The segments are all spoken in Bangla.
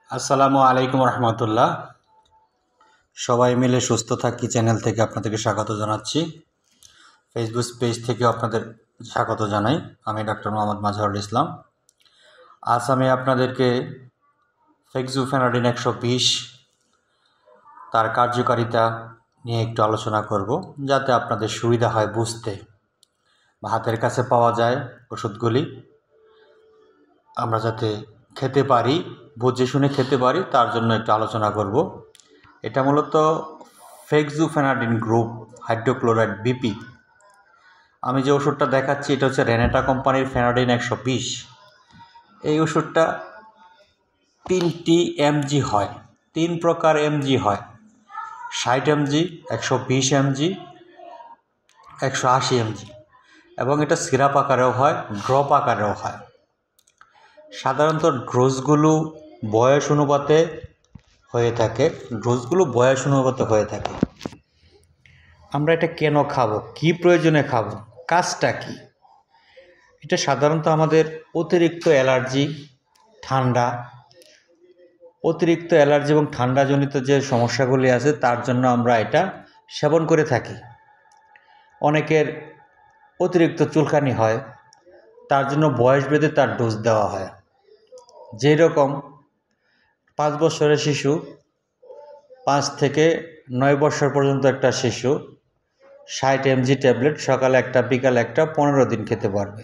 আসসালামু আলাইকুম রহমতুল্লাহ। সবাই মিলে সুস্থ থাকি চ্যানেল থেকে আপনাদেরকে স্বাগত জানাচ্ছি। ফেসবুক পেজ থেকে আপনাদের স্বাগত জানাই। আমি ডক্টর মোহাম্মদ মাজহারুল ইসলাম। আজ আমি আপনাদেরকে ফেক্সুফেনাডিন 120 তার কার্যকারিতা নিয়ে একটু আলোচনা করব, যাতে আপনাদের সুবিধা হয় বুঝতে বা হাতের কাছে পাওয়া যায় ওষুধগুলি, আমরা যাতে খেতে পারি, বুঝে শুনে খেতে পারি, তার জন্য একটু আলোচনা করব। এটা মূলত ফেক্সুফেনাডিন গ্রুপ হাইড্রোক্লোরাইড বিপি। আমি যে ওষুধটা দেখাচ্ছি এটা হচ্ছে রেনেটা কোম্পানির ফেনাডিন 120। এই ওষুধটা 3টি এমজি হয়, 3 প্রকার এমজি হয়: 60 এমজি, 120 এমজি, 180 এমজি, এবং এটা সিরাপ আকারেও হয়, ড্রপ আকারেও হয়। সাধারণত ডোজগুলো বয়স অনুপাতে হয়ে থাকে, আমরা এটা কেন খাবো, কি প্রয়োজনে খাবো, কাজটা কি? এটা সাধারণত আমাদের অতিরিক্ত অ্যালার্জি এবং ঠান্ডাজনিত যে সমস্যাগুলি আছে তার জন্য আমরা এটা সেবন করে থাকি। অনেকের অতিরিক্ত চুলকানি হয়, তার জন্য বয়স ভেদে তার ডোজ দেওয়া হয়। যেই রকম 5 বছরের শিশু, 5 থেকে 9 বছর পর্যন্ত একটা শিশু 60 এমজি ট্যাবলেট সকালে একটা বিকালে একটা 15 দিন খেতে পারবে।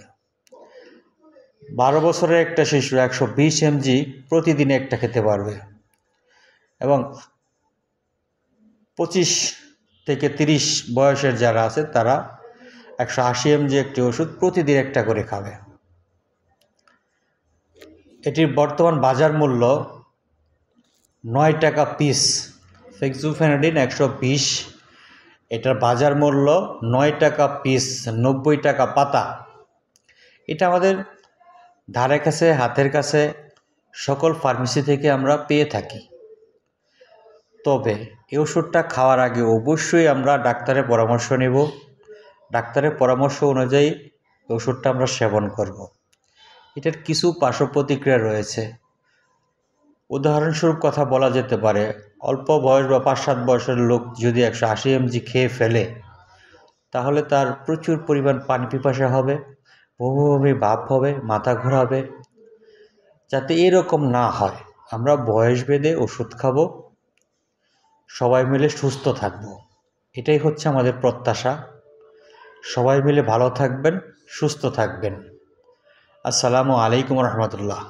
12 বছরের একটা শিশু 120 এমজি প্রতিদিন একটা খেতে পারবে, এবং 25 থেকে 30 বয়সের যারা আছে তারা 180 এমজি একটি ওষুধ প্রতিদিন একটা করে খাবে। এটির বর্তমান বাজার মূল্য 9 টাকা পিস। ফেক্সুফেনাডিন 120 এটার বাজার মূল্য 9 টাকা পিস, 90 টাকা পাতা। এটা আমাদের ধারে কাছে, হাতের কাছে সকল ফার্মেসি থেকে আমরা পেয়ে থাকি। তবে এই ওষুধটা খাওয়ার আগে অবশ্যই আমরা ডাক্তারের পরামর্শ নেব। ডাক্তারের পরামর্শ অনুযায়ী ওষুধটা আমরা সেবন করব। এটার কিছু পার্শ্ব প্রতিক্রিয়া রয়েছে। উদাহরণস্বরূপ কথা বলা যেতে পারে, অল্প বয়স বা 5-7 বয়সের লোক যদি 180 এমজি খেয়ে ফেলে, তাহলে তার প্রচুর পরিমাণ পানি পিপাসা হবে, বমি ভাব হবে, মাথা ঘোরাবে। যাতে এরকম না হয়, আমরা বয়স ভেদে ওষুধ খাবো, সবাই মিলে সুস্থ থাকব, এটাই হচ্ছে আমাদের প্রত্যাশা। সবাই মিলে ভালো থাকবেন, সুস্থ থাকবেন। আসসালামু আলাইকুম রহমতুল্লাহ।